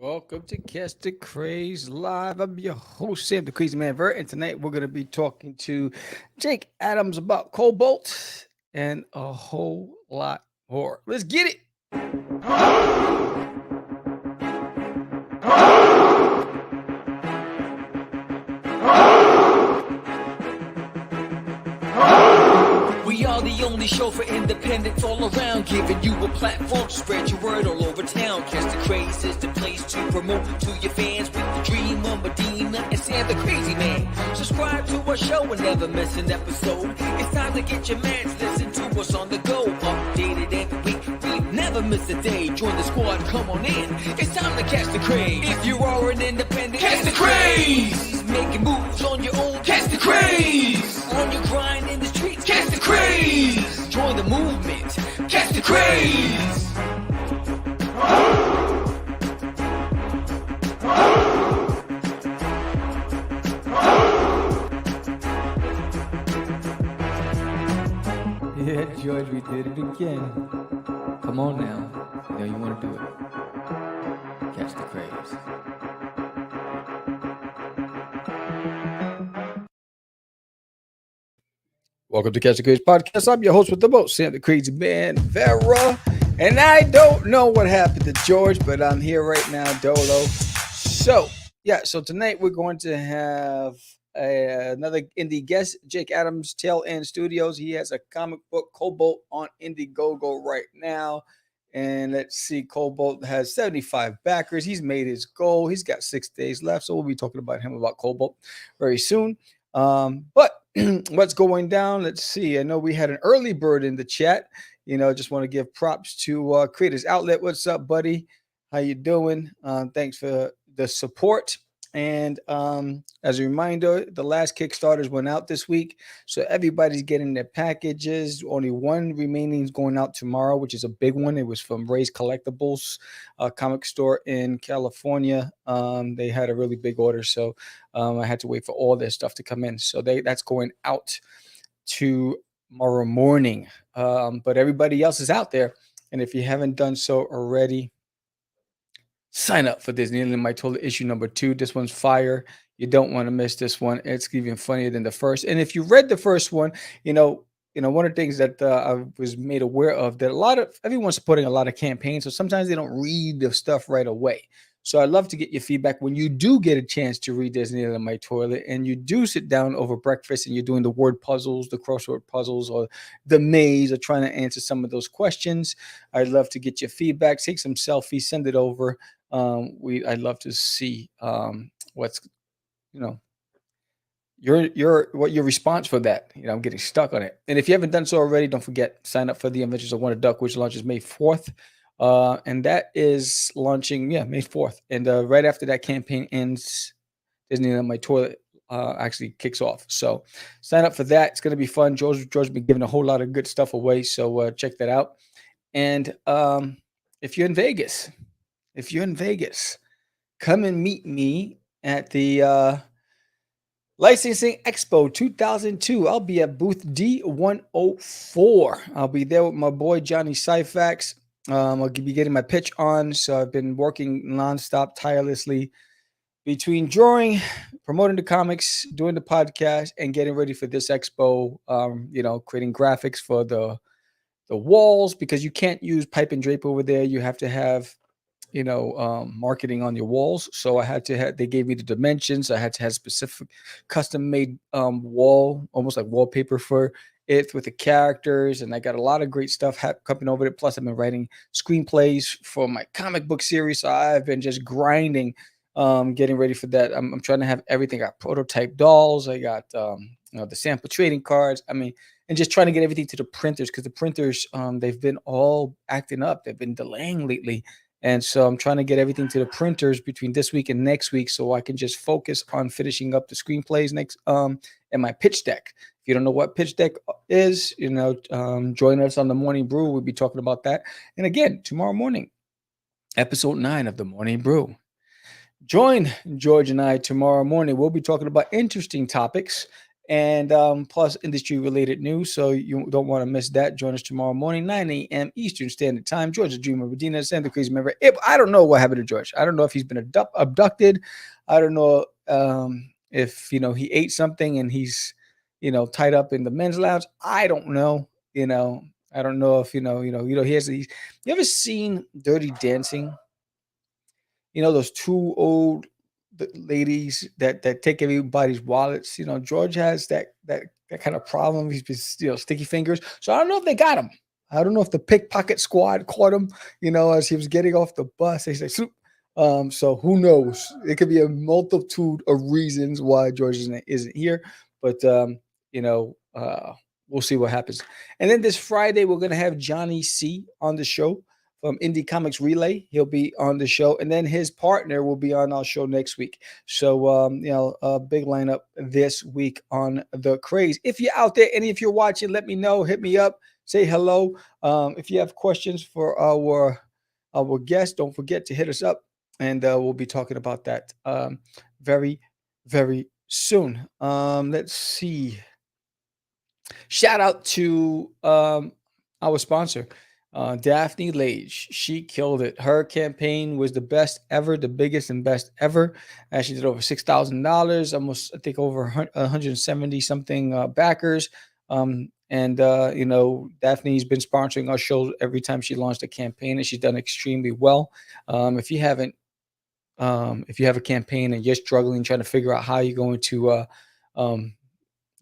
Welcome to Catch the Craze Live. I'm your host, Sam the Crazy Man Vert, and tonight we're going to be talking to Jake Adams about Cobalt and a whole lot more. Let's get it. We are the only show for independents all around, giving you a platform to spread your word all over town. Catch the Craze is the place to promote to your fans with the dream of Medina and Sam the Crazy Man. Subscribe to our show and never miss an episode. It's time to get your mans, listen to us on the go. Updated every week, we never miss a day. Join the squad, come on in. It's time to catch the Craze. If you are an independent, catch the Craze. Making moves on your own, catch the Craze. On your grind in the streets, catch the Craze. Join the movement, catch the Craze. Yeah, George, we did it again. Come on now. You know you want to do it. Catch the Craze. Welcome to Catch the Craze Podcast. I'm your host with the most, Sam the Crazy Man Vera. And I don't know what happened to George, but I'm here right now, Dolo. So tonight we're going to have another indie guest, Jake Adams, Tail End Studios. He has a comic book, Cobalt, on Indiegogo right now. And let's see, Cobalt has 75 backers. He's made his goal. He's got 6 days left. So we'll be talking about him about Cobalt very soon. But what's going down? Let's see. I know we had an early bird in the chat. Just want to give props to Creators Outlet. What's up, buddy? How you doing? Thanks for the support. And as a reminder, the last Kickstarters went out this week. So everybody's getting their packages. Only one remaining is going out tomorrow, which is a big one. It was from Ray's Collectibles, a comic store in California. They had a really big order. So I had to wait for all their stuff to come in. So that's going out tomorrow morning. But everybody else is out there. And if you haven't done so already, sign up for this Needle in My Toilet issue number 2. This one's fire. You don't want to miss this one. It's even funnier than the first. And if you read the first one, one of the things that I was made aware of, that everyone's supporting a lot of campaigns. So sometimes they don't read the stuff right away. So I'd love to get your feedback when you do get a chance to read this Needle in My Toilet and you do sit down over breakfast and you're doing the word puzzles, the crossword puzzles, or the maze, or trying to answer some of those questions. I'd love to get your feedback. Take some selfies, send it over. I'd love to see what's your response for that. I'm getting stuck on it. And if you haven't done so already, don't forget, sign up for the Adventures of Wonderduck, which launches May 4th. And that is launching May 4th. And right after that campaign ends, Disney on My Toilet actually kicks off. So sign up for that. It's going to be fun. George's been giving a whole lot of good stuff away, so check that out. And if you're in Vegas, come and meet me at the Licensing Expo 2002. I'll be at booth D104. I'll be there with my boy Johnny Syfax. I'll be getting my pitch on. So I've been working nonstop, tirelessly between drawing, promoting the comics, doing the podcast, and getting ready for this expo. Creating graphics for the walls, because you can't use pipe and drape over there. You have to have marketing on your walls. So they gave me the dimensions. I had to have specific custom made wall, almost like wallpaper for it, with the characters. And I got a lot of great stuff coming over it. Plus I've been writing screenplays for my comic book series. So I've been just grinding, getting ready for that. I'm trying to have everything. I got prototype dolls. I got, the sample trading cards. And just trying to get everything to the printers, because the printers, they've been all acting up. They've been delaying lately. And so I'm trying to get everything to the printers between this week and next week, so I can just focus on finishing up the screenplays next, and my pitch deck. If you don't know what pitch deck is, join us on the Morning Brew. We'll be talking about that. And again, tomorrow morning, episode 9 of the Morning Brew. Join George and I tomorrow morning. We'll be talking about interesting topics and plus industry-related news. So you don't want to miss that. Join us tomorrow morning, 9 a.m. Eastern Standard Time. George the Dreamer, Medina, and the Crazy Member. I don't know what happened to George. I don't know if he's been abducted. I don't know if he ate something and he's tied up in the men's lounge. I don't know. I don't know if he has these. You ever seen Dirty Dancing? Those two old ladies that take everybody's wallets. George has that kind of problem. He's been sticky fingers. So I don't know if they got him. I don't know if the pickpocket squad caught him. As he was getting off the bus, they say, "Swoop." So who knows? It could be a multitude of reasons why George isn't here, but we'll see what happens. And then this Friday, we're gonna have Johnny C on the show from Indie Comics Relay. He'll be on the show, and then his partner will be on our show next week. So a big lineup this week on the Craze. If you're out there and if you're watching, let me know. Hit me up. Say hello. If you have questions for our guest, don't forget to hit us up, and we'll be talking about that very, very soon. Let's see. Shout out to our sponsor, Daphne Lage. She killed it. Her campaign was the best ever, the biggest and best ever. She did over $6,000, almost, I think, over 170 something backers. Daphne's been sponsoring our show every time she launched a campaign, and she's done extremely well. If you have a campaign and you're struggling, trying to figure out how you're going to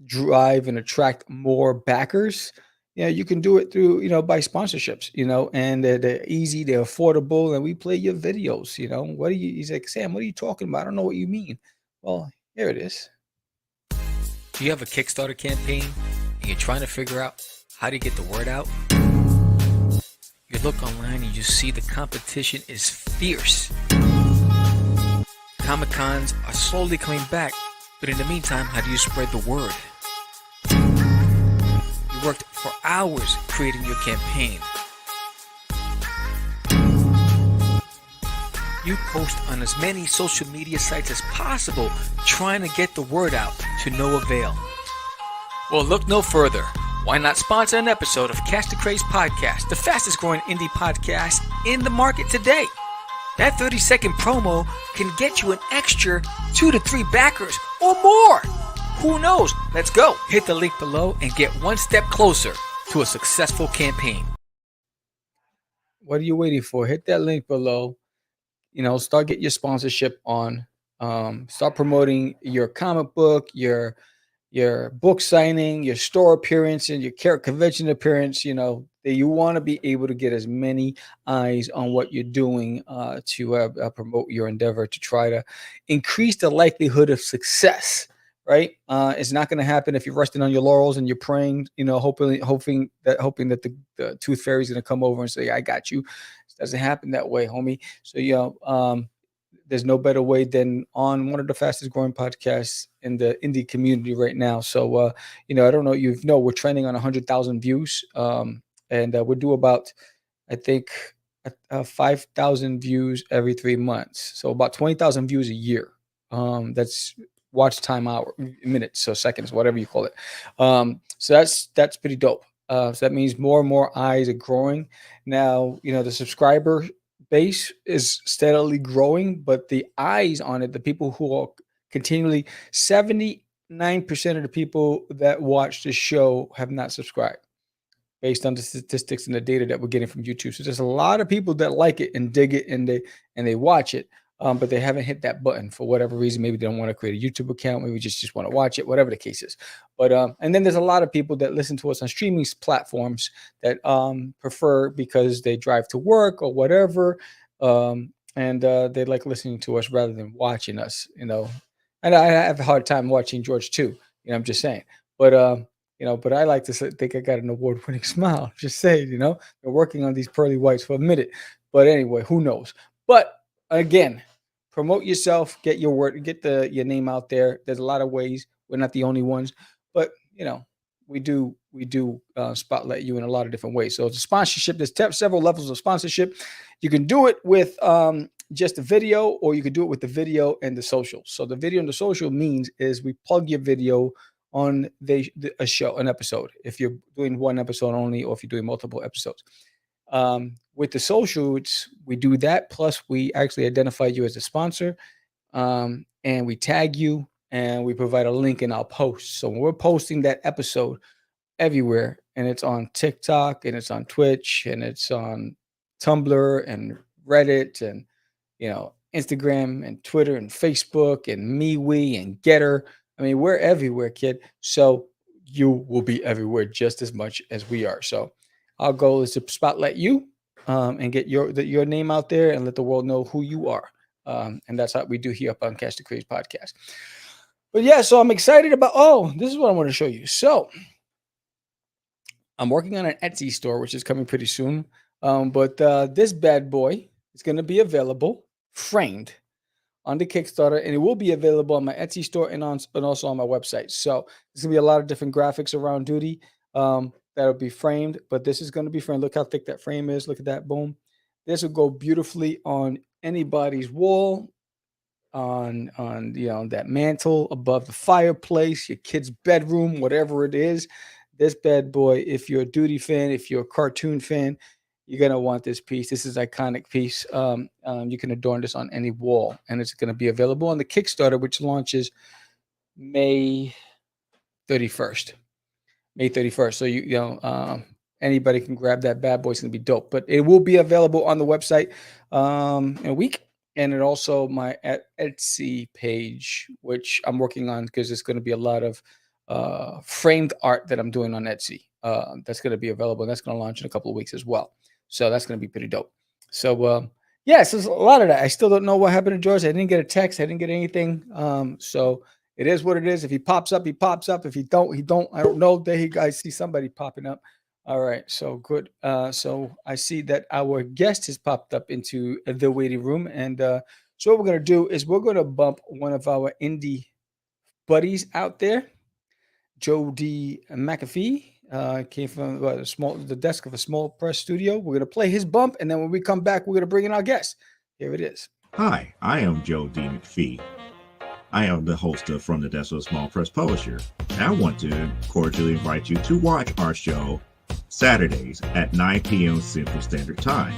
drive and attract more backers, you can do it through, by sponsorships, and they're easy, they're affordable, and we play your videos. He's like, Sam, what are you talking about? I don't know what you mean. Well, here it is. Do you have a Kickstarter campaign and you're trying to figure out how to get the word out? You look online and you see the competition is fierce. Comic-Cons are slowly coming back, but in the meantime, how do you spread the word? You worked for hours creating your campaign. You post on as many social media sites as possible, trying to get the word out to no avail. Well, look no further. Why not sponsor an episode of Catch the Craze podcast, the fastest growing indie podcast in the market today? That 30-second promo can get you an extra 2 to 3 backers or more. Who knows? Let's go. Hit the link below and get one step closer to a successful campaign. What are you waiting for? Hit that link below. Start getting your sponsorship on. Start promoting your comic book, your book signing, your store appearance, and your convention appearance. That you want to be able to get as many eyes on what you're doing to promote your endeavor, to try to increase the likelihood of success. Right? It's not going to happen if you're resting on your laurels and you're praying, hoping that the tooth fairy is going to come over and say, "I got you." It doesn't happen that way, homie. So there's no better way than on one of the fastest growing podcasts in the indie community right now. So I don't know, we're trending on 100,000 views, and we do about, I think, 5,000 views every 3 months. So about 20,000 views a year. That's watch time hour, minutes, so seconds, whatever you call it. So that's pretty dope. So that means more and more eyes are growing. Now, the subscriber base is steadily growing, but the eyes on it, the people who are continually, 79% of the people that watch the show have not subscribed, based on the statistics and the data that we're getting from YouTube. So there's a lot of people that like it and dig it, and they watch it. But they haven't hit that button for whatever reason. Maybe they don't want to create a YouTube account. Maybe just want to watch it, whatever the case is. But and then there's a lot of people that listen to us on streaming platforms that prefer, because they drive to work or whatever, and they like listening to us rather than watching us. And I have a hard time watching George too. I'm just saying. But but I like to think I got an award-winning smile. Just saying, they're working on these pearly whites for a minute. But anyway, who knows? But again, promote yourself, get your word, get your name out there. There's a lot of ways. We're not the only ones, but we do spotlight you in a lot of different ways. So it's a sponsorship. There's several levels of sponsorship. You can do it with just a video, or you could do it with the video and the social. So the video and the social means is we plug your video on an episode. If you're doing one episode only, or if you're doing multiple episodes. With the socials, we do that. Plus, we actually identify you as a sponsor, and we tag you, and we provide a link in our post. So when we're posting that episode everywhere, and it's on TikTok, and it's on Twitch, and it's on Tumblr and Reddit, and Instagram and Twitter and Facebook and MeWe and Getter. I mean, we're everywhere, kid. So you will be everywhere just as much as we are. So our goal is to spotlight you, and get your name out there and let the world know who you are. And that's what we do here up on Catch the Craze podcast. But yeah, so I'm excited about. Oh, this is what I want to show you. So I'm working on an Etsy store, which is coming pretty soon. But this bad boy is going to be available framed on the Kickstarter, and it will be available on my Etsy store and also on my website. So there's gonna be a lot of different graphics around duty that'll be framed, but this is going to be framed. Look how thick that frame is. Look at that. Boom. This will go beautifully on anybody's wall, on that mantle above the fireplace, your kid's bedroom, whatever it is. This bad boy, if you're a duty fan, if you're a cartoon fan, you're gonna want this piece. This is an iconic piece. You can adorn this on any wall, and it's gonna be available on the Kickstarter, which launches May 31st. May 31st. So anybody can grab that bad boy. It's gonna be dope. But it will be available on the website in a week, and it also my Etsy page, which I'm working on because it's gonna be a lot of framed art that I'm doing on Etsy. That's gonna be available. And that's gonna launch in a couple of weeks as well. So that's going to be pretty dope. So, so there's a lot of that. I still don't know what happened to George. I didn't get a text. I didn't get anything. So it is what it is. If he pops up, he pops up. If he don't, he don't. I don't know. There I see somebody popping up. All right. So good. So I see that our guest has popped up into the waiting room. And so what we're going to do is we're going to bump one of our indie buddies out there, Joe D. McAfee. Came from the desk of a small press studio. We're going to play his bump, and then when we come back, we're going to bring in our guest. Here it is. Hi, I am Joe D. McPhee. I am the host of From the Desk of a Small Press Publisher. And I want to cordially invite you to watch our show Saturdays at 9 p.m. Central Standard Time.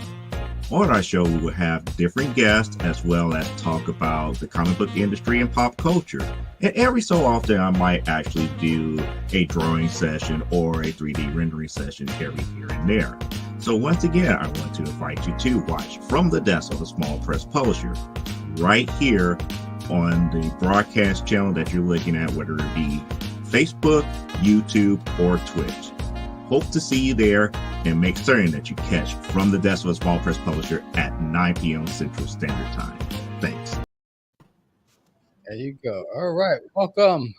On our show, we will have different guests as well as talk about the comic book industry and pop culture. And every so often, I might actually do a drawing session or a 3D rendering session every here and there. So once again, I want to invite you to watch From the Desk of a Small Press Publisher right here on the broadcast channel that you're looking at, whether it be Facebook, YouTube, or Twitch. Hope to see you there, and make certain that you catch From the Desk of a Small Press Publisher at 9 p.m. Central Standard Time. Thanks. There you go. All right. Welcome.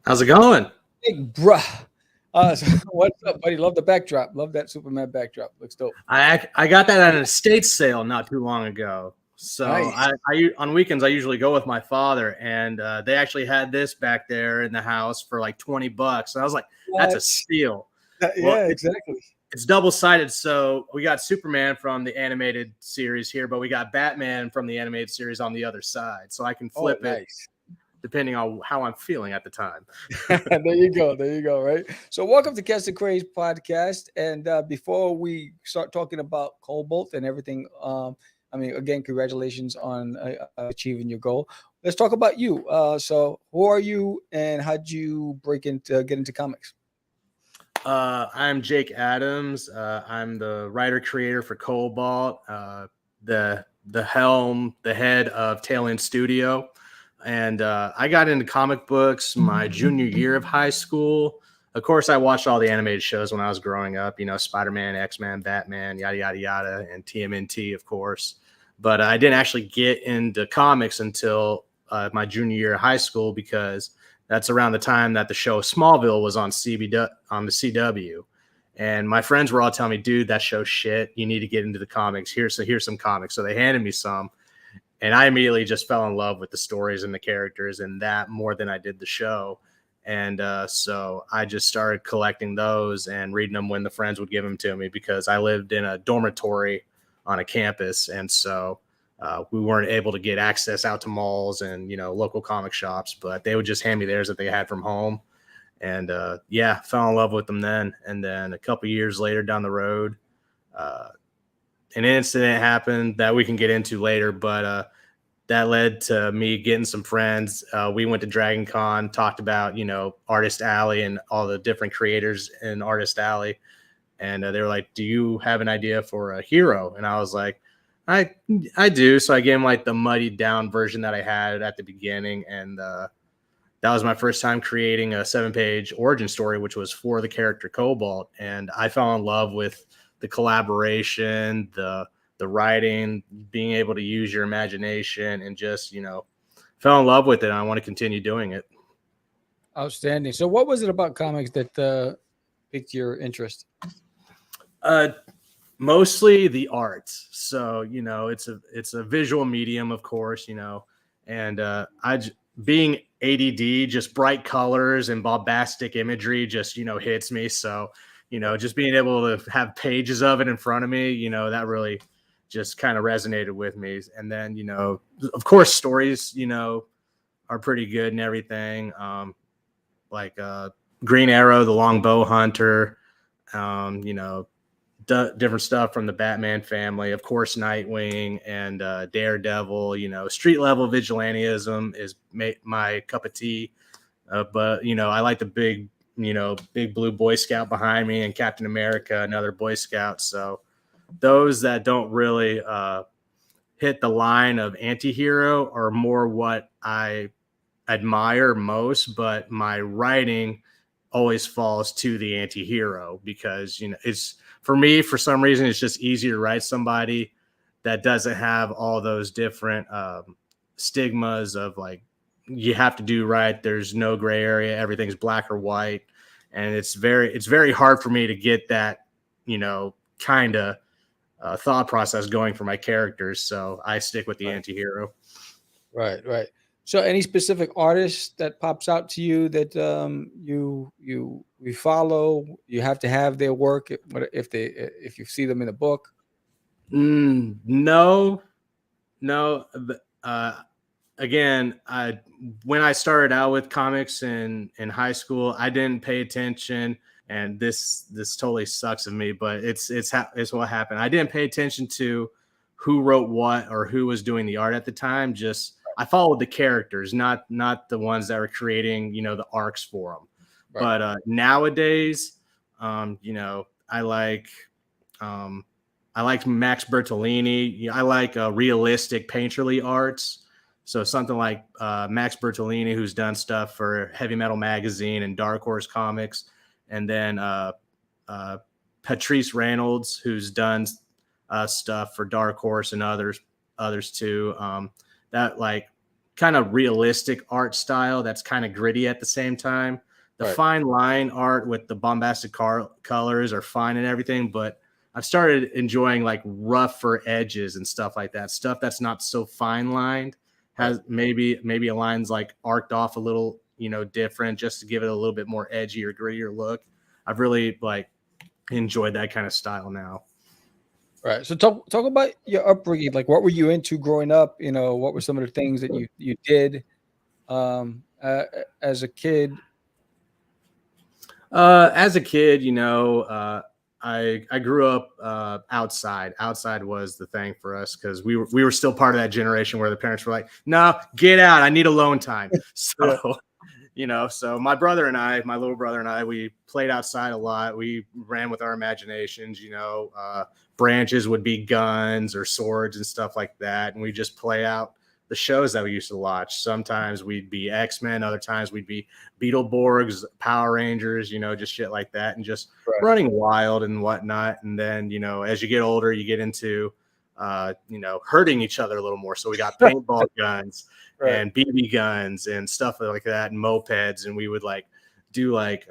How's it going? Big bruh. So what's up, buddy? Love the backdrop. Love that Superman backdrop. Looks dope. I got that at an estate sale not too long ago. So Nice. I on weekends I usually go with my father, and they actually had this back there in the house for like $20. And I was like, that's a steal. Yeah, exactly. It's double-sided, so we got Superman from the animated series here, but we got Batman from the animated series on the other side. So I can flip it depending on how I'm feeling at the time. There you go. There you go. Right. So welcome to Catch the Craze podcast. And before we start talking about Cobalt and everything, again, congratulations on achieving your goal. Let's talk about you. So who are you, and how'd you get into comics? I'm Jake Adams. I'm the writer-creator for Cobalt, the head of Tail End Studio. And I got into comic books my junior year of high school. Of course, I watched all the animated shows when I was growing up, Spider-Man, X-Men, Batman, yada, yada, yada, and TMNT, of course. But I didn't actually get into comics until my junior year of high school, because that's around the time that the show Smallville was on the CW. And my friends were all telling me, dude, that show's shit. You need to get into the comics. Here's some comics. So they handed me some. And I immediately just fell in love with the stories and the characters and that more than I did the show. And so I just started collecting those and reading them when the friends would give them to me, because I lived in a dormitory on a campus. And so we weren't able to get access out to malls and, local comic shops, but they would just hand me theirs that they had from home. And yeah, fell in love with them then. And then a couple years later down the road, an incident happened that we can get into later, but that led to me getting some friends. We went to Dragon Con, talked about, Artist Alley and all the different creators in Artist Alley. And they were like, do you have an idea for a hero? And I was like, I do. So I gave him like the muddied down version that I had at the beginning. And that was my first time creating a 7-page origin story, which was for the character Cobalt. And I fell in love with the collaboration, the writing, being able to use your imagination, and just, fell in love with it. And I want to continue doing it. Outstanding. So what was it about comics that piqued your interest? Mostly the art. So, it's a visual medium, of course, and being ADD, just bright colors and bombastic imagery just, hits me. So, just being able to have pages of it in front of me, that really just kind of resonated with me. And then, of course, stories, are pretty good and everything. Like Green Arrow, the Longbow Hunter, different stuff from the Batman family, of course, Nightwing and Daredevil. Street level vigilantism is my cup of tea. But I like the big blue Boy Scout behind me, and Captain America, another Boy Scout. So those that don't really hit the line of anti-hero are more what I admire most, but my writing always falls to the anti-hero, because it's, for me, for some reason, it's just easier to write somebody that doesn't have all those different stigmas of like, you have to do right, there's no gray area, everything's black or white. And it's very hard for me to get that kind of thought process going for my characters. So I stick with the anti-hero. Right. So any specific artist that pops out to you that you follow? You have to have their work if you see them in a book? No. Again, when I started out with comics in high school, I didn't pay attention, and this totally sucks of me, but it's what happened. I didn't pay attention to who wrote what or who was doing the art at the time. Just I followed the characters, not the ones that were creating, the arcs for them. Right. But nowadays, I like Max Bertolini. I like realistic painterly arts. So something like Max Bertolini, who's done stuff for Heavy Metal Magazine and Dark Horse Comics, and then Patrice Reynolds, who's done stuff for Dark Horse and others too. That like kind of realistic art style that's kind of gritty at the same time. The fine line art with the bombastic colors are fine and everything, but I've started enjoying like rougher edges and stuff like that. Stuff that's not so fine lined, has maybe a line's like arced off a little, different, just to give it a little bit more edgy or grittier look. I've really like enjoyed that kind of style now. Right. So talk about your upbringing. Like, what were you into growing up? What were some of the things that you did as a kid? As a kid, I grew up outside. Outside was the thing for us, because we were still part of that generation where the parents were like, "No, get out. I need alone time." So, so my little brother and I, we played outside a lot. We ran with our imaginations. Branches would be guns or swords and stuff like that, and we just play out the shows that we used to watch. Sometimes we'd be X-Men, other times we'd be Beetleborgs, Power Rangers, just shit like that, and just running wild and whatnot. And then, as you get older, you get into, hurting each other a little more. So we got paintball guns and BB guns and stuff like that, and mopeds. And we would like do like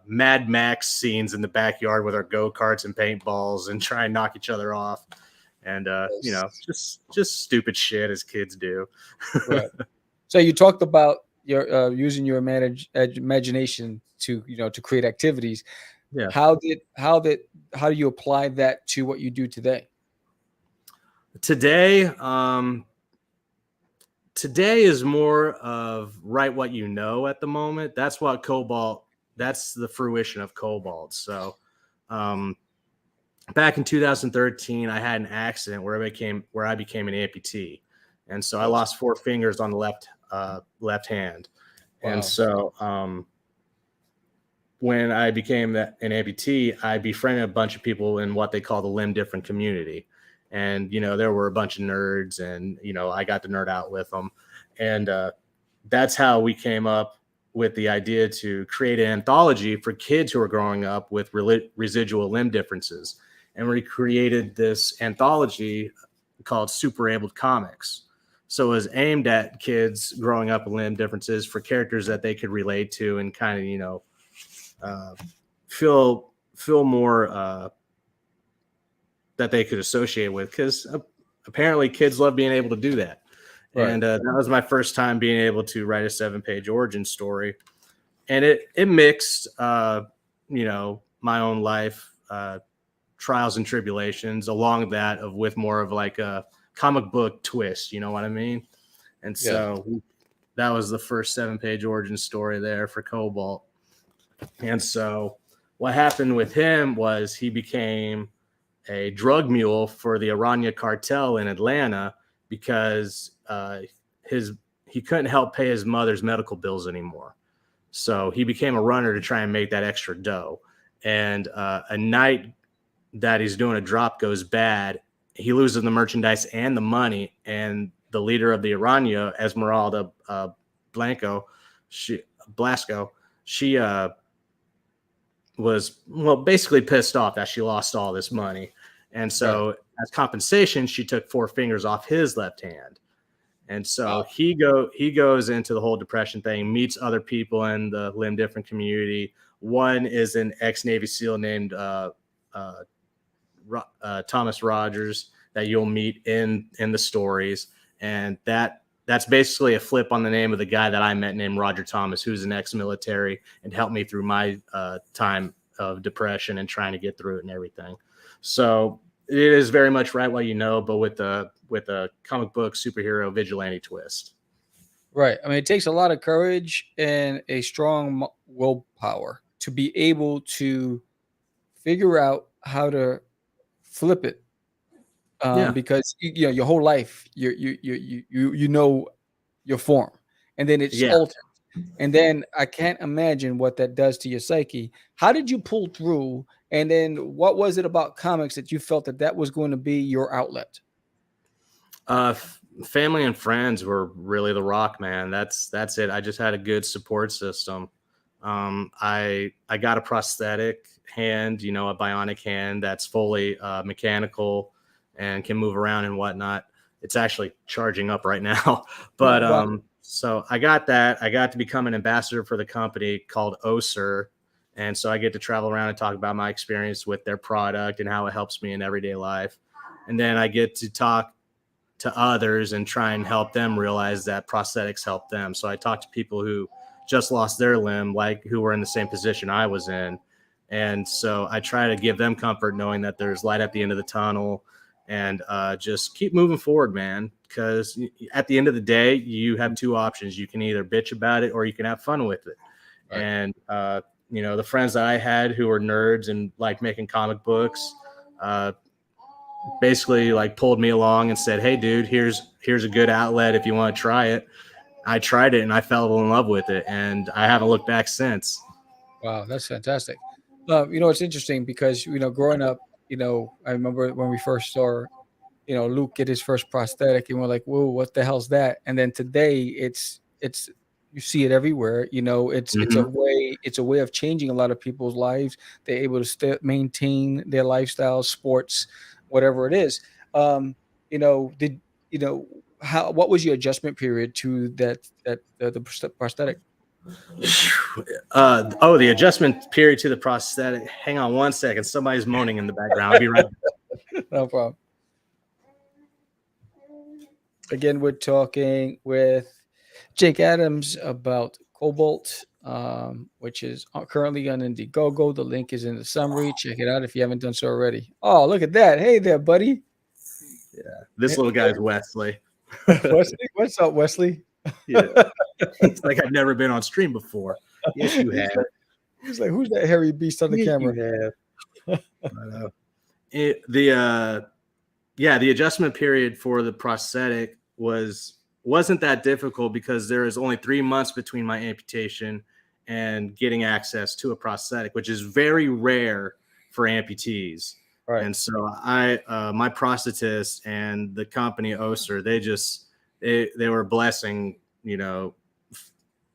Mad Max scenes in the backyard with our go-karts and paintballs and try and knock each other off. And, just stupid shit as kids do. Right. So you talked about your using your imagination to create activities. Yeah. How do you apply that to what you do today? Today is more of write what you know at the moment. That's what Cobalt that's the fruition of Cobalt. So back in 2013, I had an accident where I became an amputee, and so I lost 4 fingers on the left hand. Wow. And so when I became an amputee, I befriended a bunch of people in what they call the limb different community. And, there were a bunch of nerds, and, I got to nerd out with them. And that's how we came up with the idea to create an anthology for kids who are growing up with residual limb differences. And we created this anthology called Super Abled Comics. So it was aimed at kids growing up with limb differences for characters that they could relate to and kind of, feel more that they could associate with, because apparently kids love being able to do that. Right. And that was my first time being able to write a 7-page origin story, and it mixed my own life trials and tribulations along that of with more of like a comic book twist, you know what I mean? And so that was the first 7-page origin story there for Cobalt. And so what happened with him was he became a drug mule for the Aranya cartel in Atlanta because he couldn't help pay his mother's medical bills anymore. So he became a runner to try and make that extra dough. And a night that he's doing a drop goes bad. He loses the merchandise and the money. And the leader of the Aranya, Esmeralda Blasco, she was basically pissed off that she lost all this money. And so as compensation, she took 4 fingers off his left hand. And so he goes into the whole depression thing, meets other people in the limb different community. One is an ex-Navy SEAL named Thomas Rogers that you'll meet in the stories. And that's basically a flip on the name of the guy that I met named Roger Thomas, who's an ex-military and helped me through my time of depression and trying to get through it and everything. So it is very much write what you know, but with a comic book superhero vigilante twist. Right. I mean, it takes a lot of courage and a strong willpower to be able to figure out how to flip it. Because your whole life you know your form, and then it's altered, and then I can't imagine what that does to your psyche. How did you pull through? And then what was it about comics that you felt that was going to be your outlet? Family and friends were really the rock, man. That's it. I just had a good support system. I got a prosthetic hand, a bionic hand that's fully mechanical and can move around and whatnot. It's actually charging up right now. But so I got that. I got to become an ambassador for the company called OSER. And so I get to travel around and talk about my experience with their product and how it helps me in everyday life. And then I get to talk to others and try and help them realize that prosthetics help them. So I talk to people who just lost their limb, like who were in the same position I was in. And so I try to give them comfort knowing that there's light at the end of the tunnel. And just keep moving forward, man, because at the end of the day, you have 2 options. You can either bitch about it or you can have fun with it. Right. And, the friends that I had who were nerds and like making comic books basically like pulled me along and said, hey, dude, here's a good outlet if you want to try it. I tried it and I fell in love with it, and I haven't looked back since. Wow, that's fantastic. It's interesting because, growing up, I remember when we first saw, Luke get his first prosthetic, and we're like, whoa, what the hell's that? And then today it's you see it everywhere. It's a way of changing a lot of people's lives. They're able to maintain their lifestyle, sports, whatever it is. What was your adjustment period to the prosthetic? The adjustment period to the prosthetic. Hang on one second. Somebody's moaning in the background. I'll be right back. No problem. Again, we're talking with Jake Adams about Cobalt, which is currently on Indiegogo. The link is in the summary. Check it out if you haven't done so already. Oh, look at that. Hey there, buddy. Yeah, this little guy's Wesley. Wesley, what's up, Wesley? Yeah. It's like I've never been on stream before. Yes, you have. He's like, who's that hairy beast on the camera? The adjustment period for the prosthetic wasn't that difficult because there is only 3 months between my amputation and getting access to a prosthetic, which is very rare for amputees. Right. And so my prosthetist and the company Oster, they were blessing,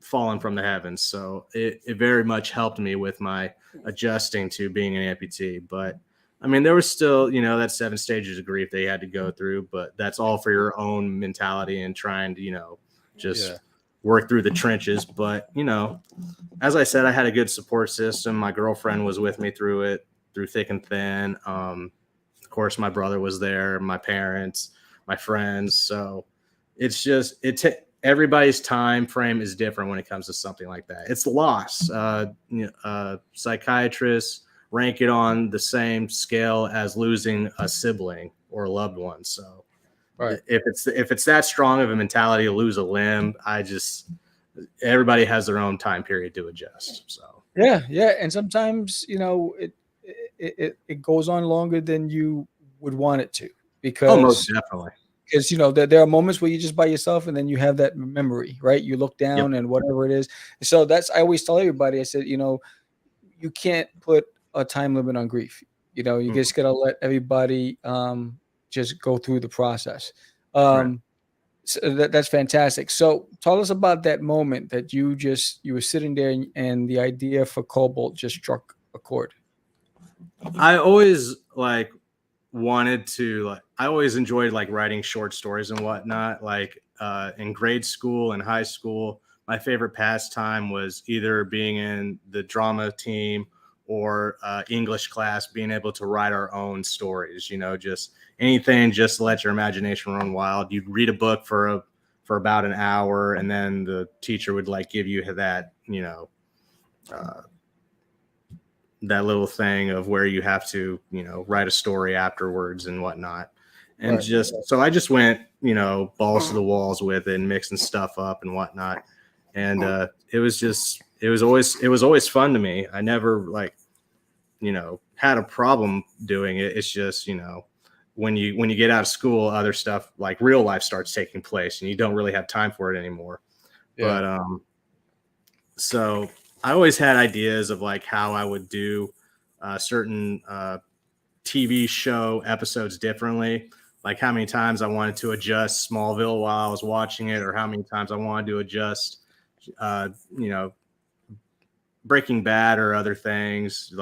falling from the heavens. So it very much helped me with my adjusting to being an amputee. But I mean, there was still, that 7 stages of grief they had to go through, but that's all for your own mentality and trying to, work through the trenches. But, as I said, I had a good support system. My girlfriend was with me through it, through thick and thin. Of course, my brother was there, my parents, my friends. So it's just, everybody's time frame is different when it comes to something like that. It's loss. Psychiatrists rank it on the same scale as losing a sibling or a loved one. So right. if it's that strong of a mentality to lose a limb, everybody has their own time period to adjust. So yeah. And sometimes, it goes on longer than you would want it to, because most definitely. Because there are moments where you're just by yourself, and then you have that memory, right? You look down and whatever it is. So I always tell everybody, I said, you can't put a time limit on grief. You just gotta let everybody just go through the process. Right. So that's fantastic. So tell us about that moment that you were sitting there and the idea for Cobalt just struck a chord. I always I always enjoyed writing short stories and whatnot. In grade school and high school, my favorite pastime was either being in the drama team or English class, being able to write our own stories, just anything, just to let your imagination run wild. You'd read a book for about an hour, and then the teacher would give you that, that little thing of where you have to, write a story afterwards and whatnot. And so I just went, balls to the walls with it and mixing stuff up and whatnot. And it was always fun to me. I never had a problem doing it. It's just, when you get out of school, other stuff like real life starts taking place and you don't really have time for it anymore. Yeah. But so I always had ideas of how I would do certain TV show episodes differently, like how many times I wanted to adjust Smallville while I was watching it, or how many times I wanted to adjust, Breaking Bad or other things.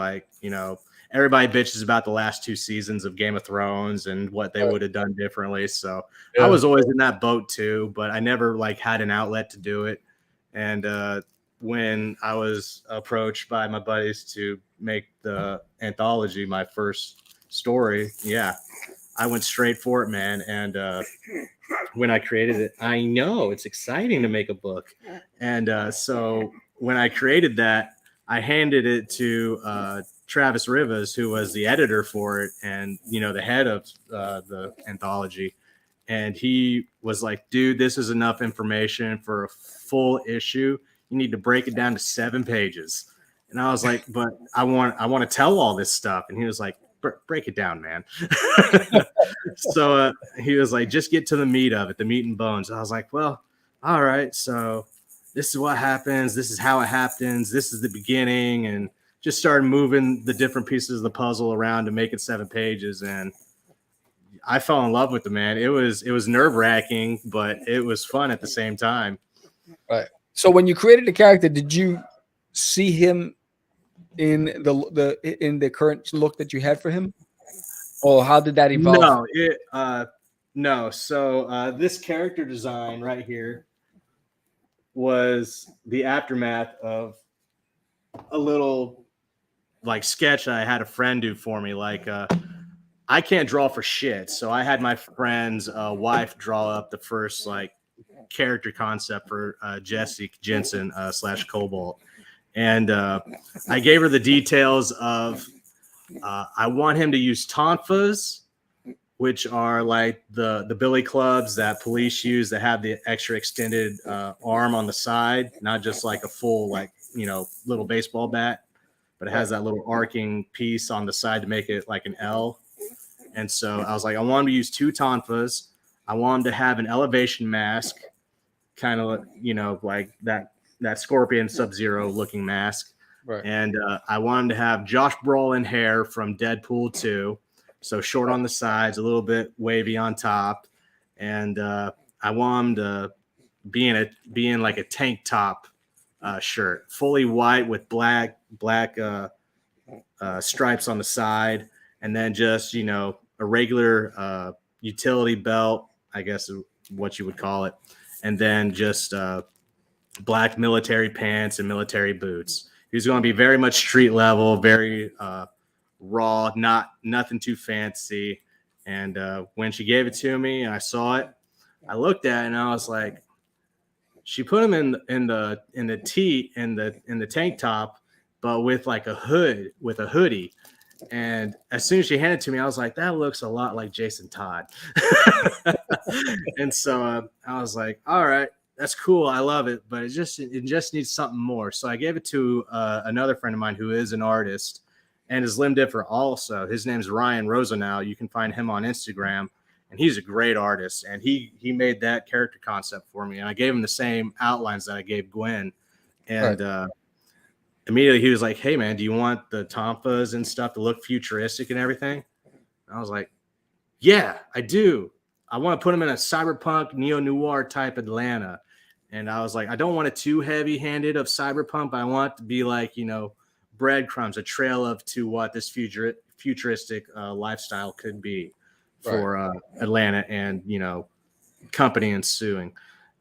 Everybody bitches about the last 2 seasons of Game of Thrones and what they would have done differently. So I was always in that boat too, but I never had an outlet to do it. And when I was approached by my buddies to make the anthology my first story, I went straight for it, man. And when I created it, I know it's exciting to make a book. And so when I created that, I handed it to Travis Rivas, who was the editor for it and, the head of the anthology. And he was like, dude, this is enough information for a full issue. You need to break it down to 7 pages. And I was like, but I want to tell all this stuff. And he was like, break it down, man. So he was like, just get to the meat of it, the meat and bones. I was like, well, all right. So this is what happens. This is how it happens. This is the beginning. And just started moving the different pieces of the puzzle around to make it 7 pages. And I fell in love with the man. It was nerve-wracking, but it was fun at the same time. Right. So when you created the character, did you see him in the current look that you had for him, or how did that evolve? No. So this character design right here was the aftermath of a little sketch I had a friend do for me. I can't draw for shit, so I had my friend's wife draw up the first character concept for Jesse Jensen / Cobalt. And I gave her the details of I want him to use tonfas, which are the billy clubs that police use that have the extra extended arm on the side, not just a full little baseball bat. but it has that little arcing piece on the side to make it like an L. And so I was like, I want to use 2 tonfas. I want them to have an elevation mask, kind of, like that Scorpion Sub-Zero looking mask. Right. And I wanted to have Josh Brolin hair from Deadpool 2. So short on the sides, a little bit wavy on top. And I want him to be in like a tank top shirt, fully white with black stripes on the side. And then just, a regular utility belt, I guess is what you would call it. And then just black military pants and military boots. He was going to be very much street level, very raw, nothing too fancy. And when she gave it to me and I saw it, I looked at it and I was like, she put him in the tank top, but with like a hoodie. And as soon as she handed it to me, I was like, that looks a lot like Jason Todd. And so I was like, all right, that's cool. I love it, but it just needs something more. So I gave it to another friend of mine who is an artist and is limb dipper also. His name's Ryan Rosenau. You can find him on Instagram, and he's a great artist. And he made that character concept for me. And I gave him the same outlines that I gave Gwen. And immediately he was like, hey, man, do you want the tonfas and stuff to look futuristic and everything? And I was like, yeah, I do. I want to put them in a cyberpunk, neo-noir type Atlanta. And I was like, I don't want it too heavy-handed of cyberpunk, but I want it to be like, breadcrumbs, a trail of to what this futuristic lifestyle could be for Atlanta and, company ensuing.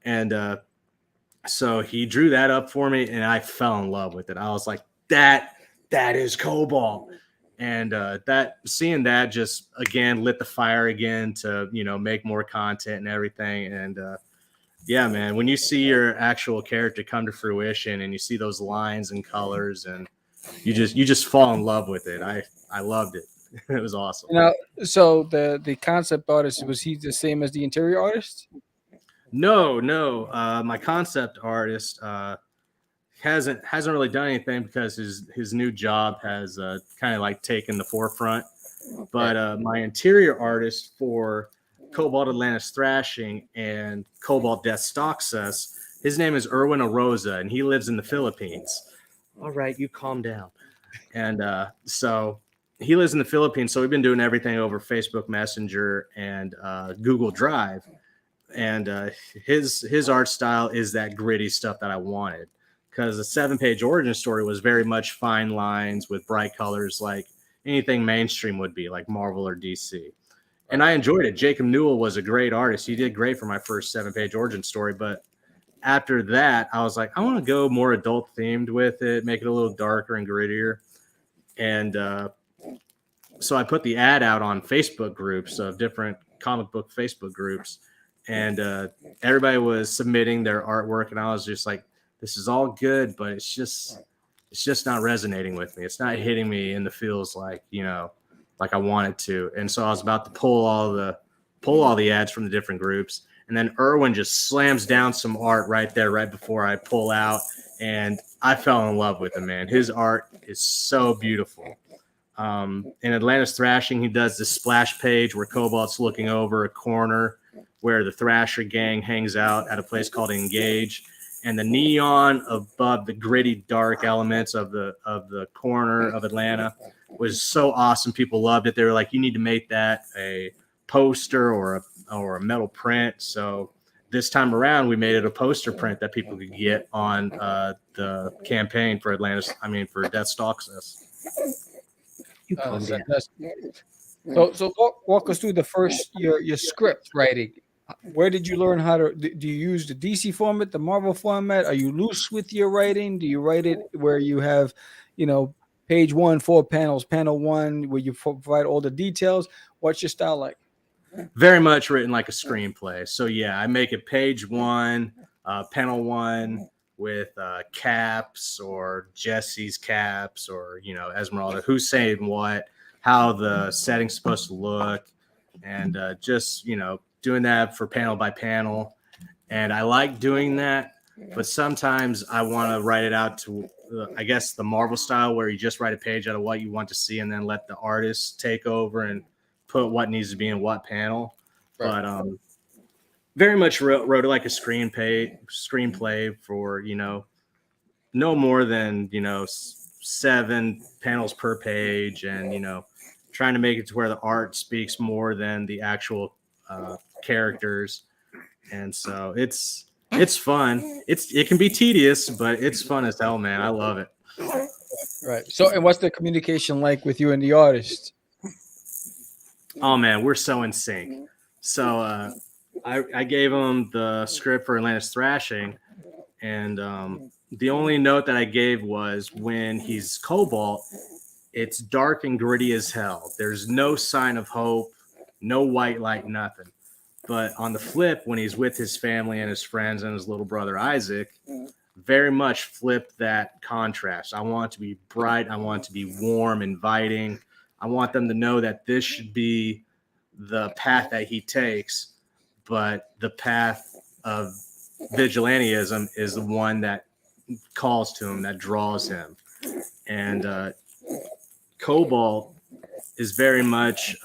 And so he drew that up for me, and I fell in love with it. I was like, that is Cobalt. And seeing that just, again, lit the fire again to, make more content and everything. And yeah, man, when you see your actual character come to fruition and you see those lines and colors, and you just fall in love with it. I loved it. It was awesome. So the concept artist, was he the same as the interior artist? No. My concept artist hasn't really done anything because his new job has kind of like taken the forefront. But my interior artist for Cobalt Atlantis Thrashing and Cobalt Death Stalks Us, his name is Erwin Arosa, and he lives in the Philippines. All right, you calm down. And so he lives in the Philippines. So we've been doing everything over Facebook Messenger and Google Drive. And his art style is that gritty stuff that I wanted, because the 7-page origin story was very much fine lines with bright colors, like anything mainstream would be, like Marvel or DC. And I enjoyed it. Jacob Newell was a great artist. He did great for my first 7-page origin story. But after that, I was like, I want to go more adult themed with it, make it a little darker and grittier. And so I put the ad out on Facebook groups of different comic book Facebook groups. And everybody was submitting their artwork, and I was just like, this is all good, but it's just not resonating with me. It's not hitting me in the feels like, like I wanted to. And so I was about to pull all the ads from the different groups. And then Erwin just slams down some art right there, right before I pull out. And I fell in love with him, man. His art is so beautiful. In Atlantis Thrashing, he does this splash page where Cobalt's looking over a corner where the Thrasher gang hangs out at a place called Engage. And the neon above the gritty, dark elements of the corner of Atlanta was so awesome. People loved it. They were like, you need to make that a poster or a metal print. So this time around, we made it a poster print that people could get on the campaign for for Death Stalks Us. So walk us through the first your script writing. Where did you learn how to? Do you use the DC format, the Marvel format? Are you loose with your writing? Do you write it where you have, page 1, 4 panels, panel 1, where you provide all the details? What's your style like? Very much written like a screenplay. So yeah, I make it page 1, panel 1 with caps or Jesse's caps or Esmeralda, who's saying what, how the setting's supposed to look, and just doing that for panel by panel. And I like doing that, but sometimes I want to write it out to I guess the Marvel style where you just write a page out of what you want to see and then let the artist take over and put what needs to be in what panel. Right. But very much wrote it like a screenplay for, you know, no more than, you know, 7 panels per page, and, you know, trying to make it to where the art speaks more than the actual characters. And so it's fun. It can be tedious, but it's fun as hell, man. I love it. Right. So, and what's the communication like with you and the artist? Oh man, we're so in sync. So I gave him the script for Atlantis Thrashing, and the only note that I gave was when he's Cobalt, it's dark and gritty as hell. There's no sign of hope, no white light, nothing. But on the flip, when he's with his family and his friends and his little brother Isaac, very much flipped that contrast. I want it to be bright. I want it to be warm, inviting. I want them to know that this should be the path that he takes, but the path of vigilantism is the one that calls to him, that draws him. And Cobalt is very much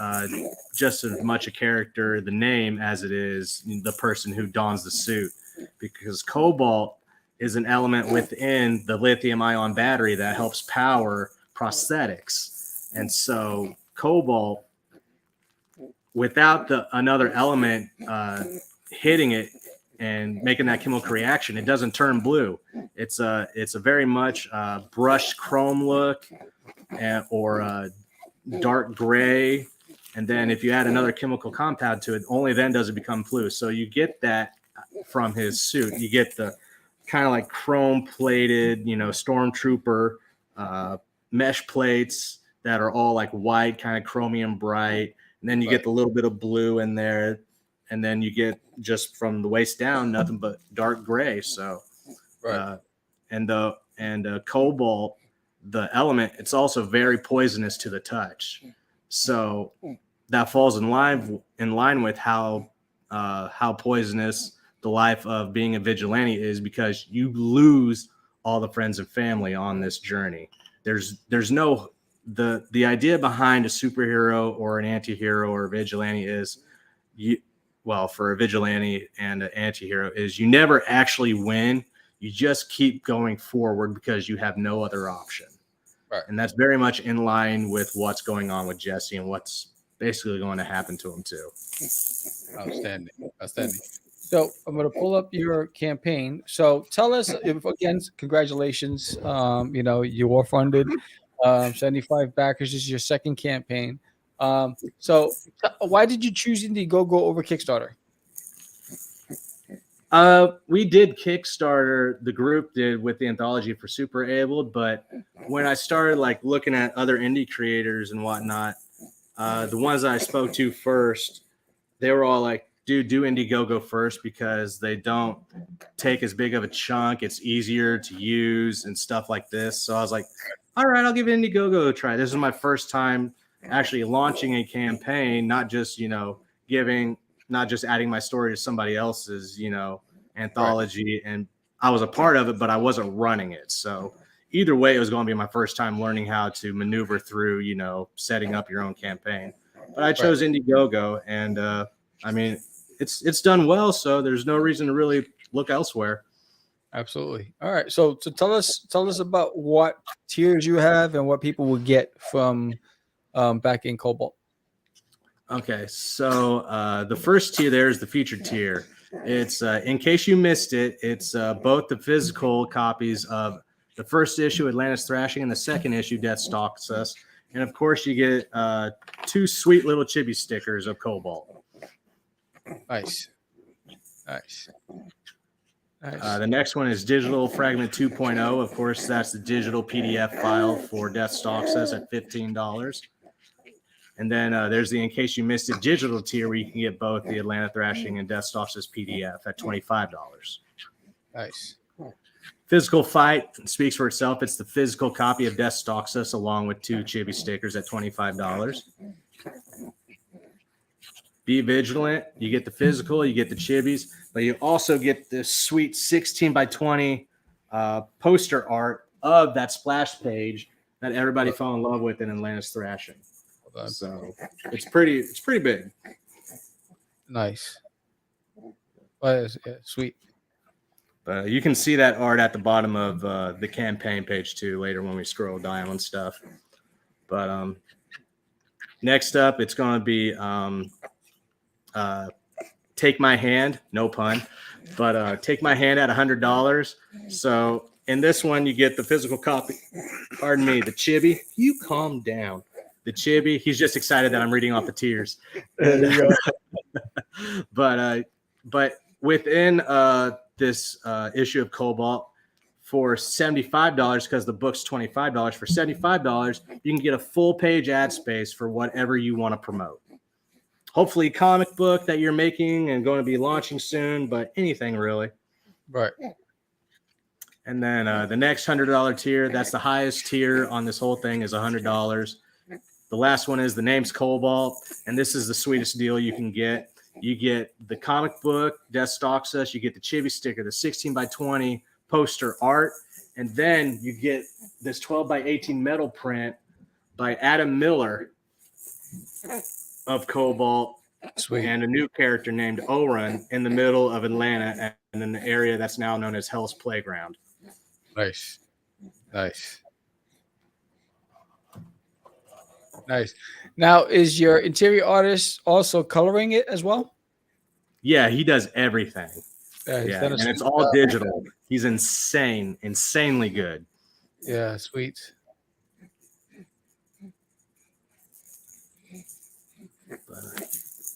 just as much a character, the name, as it is the person who dons the suit, because Cobalt is an element within the lithium ion battery that helps power prosthetics. And so Cobalt, without another element hitting it and making that chemical reaction, it doesn't turn blue. It's a very much brushed chrome look, or dark gray. And then if you add another chemical compound to it, only then does it become blue. So you get that from his suit. You get the kind of like chrome plated, you know, stormtrooper mesh plates that are all like white, kind of chromium bright. And then you get the little bit of blue in there. And then you get just from the waist down, nothing but dark gray. So, and Cobalt, the element, it's also very poisonous to the touch. So that falls in line with how poisonous the life of being a vigilante is, because you lose all the friends and family on this journey. There's no the idea behind a superhero or an anti-hero or a vigilante is for a vigilante and an anti-hero is you never actually win. You just keep going forward because you have no other option. Right. And that's very much in line with what's going on with Jesse and what's basically going to happen to him too. Outstanding. So I'm going to pull up your campaign. So tell us, again, congratulations. You know, you were funded. 75 backers. This is your second campaign. So why did you choose Indiegogo over Kickstarter? We did Kickstarter, the group did, with the anthology for Super Abled, but when I started like looking at other indie creators and whatnot, the ones that I spoke to first, they were all like, dude, do Indiegogo first because they don't take as big of a chunk. It's easier to use and stuff like this. So I was like, all right, I'll give Indiegogo a try. This is my first time actually launching a campaign, not just, you know, not just adding my story to somebody else's, you know, anthology. Right. And I was a part of it, but I wasn't running it. So either way, it was going to be my first time learning how to maneuver through, you know, setting up your own campaign. But I chose Indiegogo, and I mean, it's done well. So there's no reason to really look elsewhere. Absolutely. All right. So tell us about what tiers you have and what people will get from back in Cobalt. Okay, so the first tier there is the featured tier. It's in case you missed it, it's both the physical copies of the first issue, Atlantis Thrashing, and the second issue, Death Stalks Us. And of course, you get 2 sweet little chibi stickers of Cobalt. Nice. The next one is Digital Fragment 2.0. Of course, that's the digital PDF file for Death Stalks Us at $15. And then there's the In Case You Missed It digital tier where you can get both the Atlanta Thrashing and Death Stalks Us PDF at $25. Nice. Physical Fight speaks for itself. It's the physical copy of Death Stalks Us along with 2 chibi stickers at $25. Be Vigilant. You get the physical, you get the chibis, but you also get this sweet 16 by 20 poster art of that splash page that everybody fell in love with in Atlantis Thrashing. So it's pretty big. Nice. Well, yeah, sweet. You can see that art at the bottom of the campaign page too later when we scroll down and stuff. But next up, it's going to be Take My Hand, no pun, but Take My Hand at $100. So in this one, you get the physical copy. Pardon me, the chibi. You calm down. The chibi. He's just excited that I'm reading off the tiers. There you go. But within this issue of Cobalt, for $75, because the book's $25, for $75, you can get a full page ad space for whatever you want to promote. Hopefully, comic book that you're making and going to be launching soon, but anything really. Right. And then the next $100 tier, that's the highest tier on this whole thing, is $100. The last one is the name's Cobalt, and this is the sweetest deal you can get. You get the comic book, Death Stalks Us. You get the chibi sticker, the 16x20 poster art, and then you get this 12x18 metal print by Adam Miller of Cobalt. Sweet. And a new character named Oren in the middle of Atlanta and in the area that's now known as Hell's Playground. Nice. Nice. Nice. Now, is your interior artist also coloring it as well? Yeah, he does everything. Yeah, and it's all digital. He's insanely good. Yeah, sweet.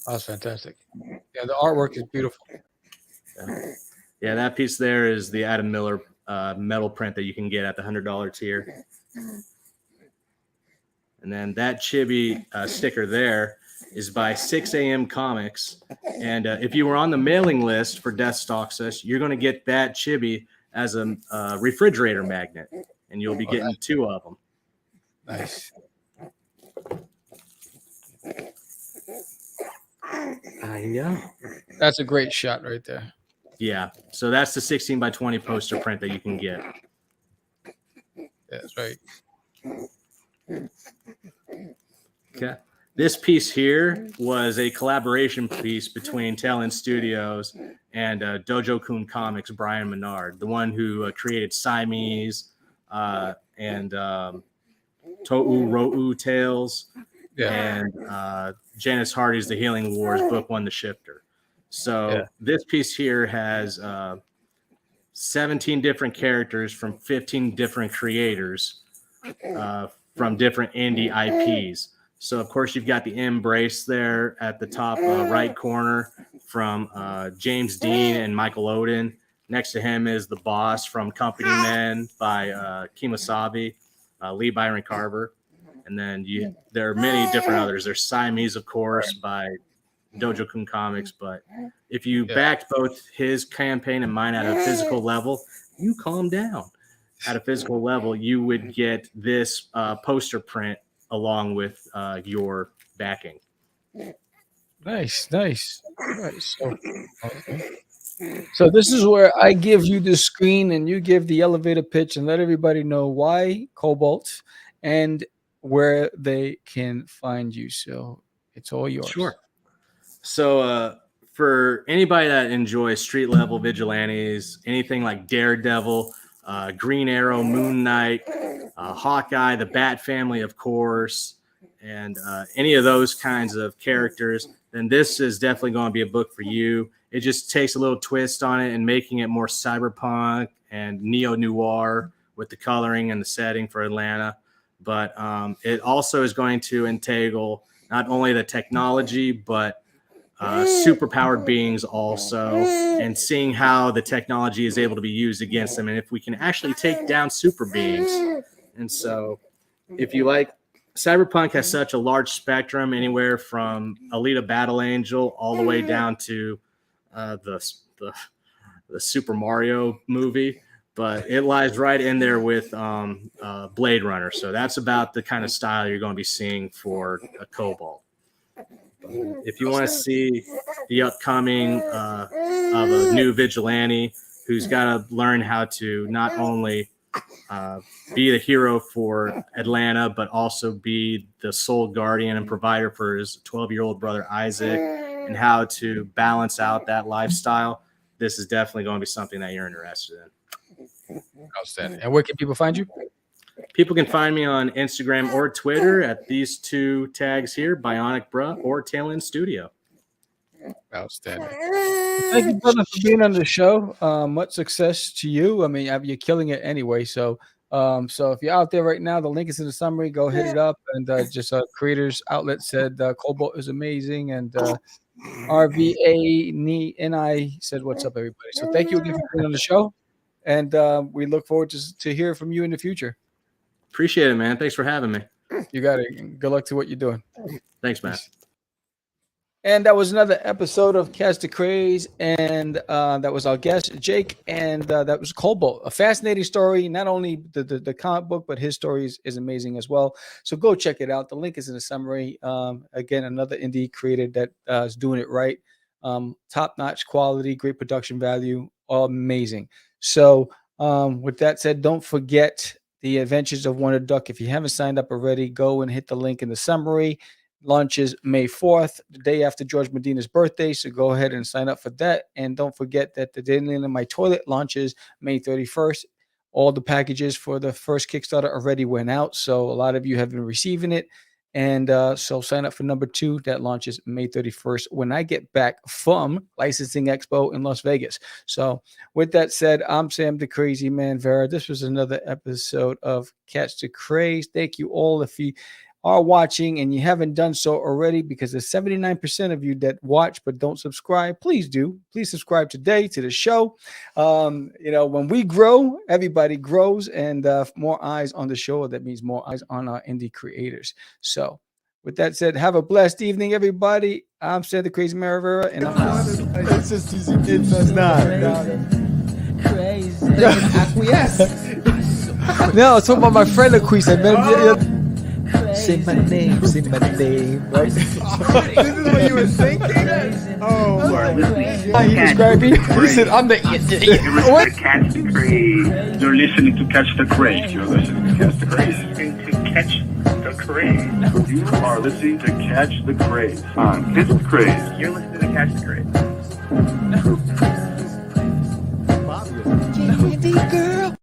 That's fantastic. Yeah, the artwork is beautiful. Yeah, that piece there is the Adam Miller metal print that you can get at the $100 tier. And then that chibi sticker there is by 6 a.m. Comics. And if you were on the mailing list for Death Stalks Us, you're going to get that chibi as a refrigerator magnet. And you'll be getting 2 of them. Nice. I know. That's a great shot right there. Yeah. So that's the 16x20 poster print that you can get. Yeah, that's right. Okay. This piece here was a collaboration piece between Talon Studios and Dojo Kun Comics, Brian Menard, the one who created Siamese and To'u Ro'u Tales, and Janice Hardy's The Healing Wars, Book 1, The Shifter. So this piece here has 17 different characters from 15 different creators from different indie IPs. So, of course, you've got the Embrace there at the top right corner from James Dean and Michael Odin. Next to him is The Boss from Company Men by Kemosabe, Lee Byron Carver. And then there are many different others. There's Siamese, of course, by Dojo Kun Comics. But if you backed both his campaign and mine at a physical level, you calm down. At a physical level, you would get this poster print along with your backing. Nice. So this is where I give you the screen and you give the elevator pitch and let everybody know why Cobalt and where they can find you. So it's all yours. Sure. So for anybody that enjoys street level vigilantes, anything like Daredevil, Green Arrow, Moon Knight, Hawkeye, the Bat Family, of course, and any of those kinds of characters, then this is definitely going to be a book for you. It just takes a little twist on it and making it more cyberpunk and neo-noir with the coloring and the setting for Atlanta. But it also is going to entail not only the technology, but superpowered beings also, and seeing how the technology is able to be used against them, and if we can actually take down super beings. And so if you like, cyberpunk has such a large spectrum, anywhere from Alita Battle Angel all the way down to the Super Mario movie, but it lies right in there with Blade Runner. So that's about the kind of style you're going to be seeing for a Cobalt. If you want to see the upcoming of a new vigilante who's got to learn how to not only be the hero for Atlanta, but also be the sole guardian and provider for his 12-year-old brother Isaac, and how to balance out that lifestyle. This is definitely going to be something that you're interested in. Outstanding. And where can people find you? People can find me on Instagram or Twitter at these two tags here, Bionic Bruh or Tail End Studio. Outstanding. Thank you, brother, for being on the show. Much success to you. I mean, you're killing it anyway. So if you're out there right now, the link is in the summary. Go hit it up. And just creators outlet said Cobalt is amazing. And RVANI said, what's up, everybody? So thank you again for being on the show. And we look forward to hear from you in the future. Appreciate it, man. Thanks for having me. You got it. Good luck to what you're doing. Thanks, man. And that was another episode of Catch the Craze, and that was our guest, Jake, and that was Cobalt. A fascinating story. Not only the comic book, but his story is amazing as well. So go check it out. The link is in the summary. Again, another indie creator that is doing it right. Top-notch quality, great production value, all amazing. So with that said, don't forget the Adventures of Wonderduck. If you haven't signed up already, go and hit the link in the summary. Launches May 4th, the day after George Medina's birthday. So go ahead and sign up for that. And don't forget that the Daily in My Toilet launches May 31st. All the packages for the first Kickstarter already went out. So a lot of you have been receiving it. And so sign up for number 2 that launches May 31st when I get back from Licensing Expo in Las Vegas. So with that said, I'm Sam the Crazy Man Vera. This was another episode of Catch the Craze. Thank you all. If you are watching and you haven't done so already, because there's 79% of you that watch but don't subscribe, please do. Please subscribe today to the show. When we grow, everybody grows, and more eyes on the show, that means more eyes on our indie creators. So with that said, have a blessed evening, everybody. I'm Sam the Crazy Maravera, and It's just easy. It's not. Crazy. Acquiesce. No, it's talking about my friend Acquiesce. Say my name, right? This is what you were thinking? Oh, He described me. He said, I'm the What? Catch the Craze. You're listening to Catch the Craze. You're listening to Catch the Craze. To Catch the Craze. You are listening to Catch the Craze. On Catch the Craze. You're listening to Catch the Craze. Candy girl.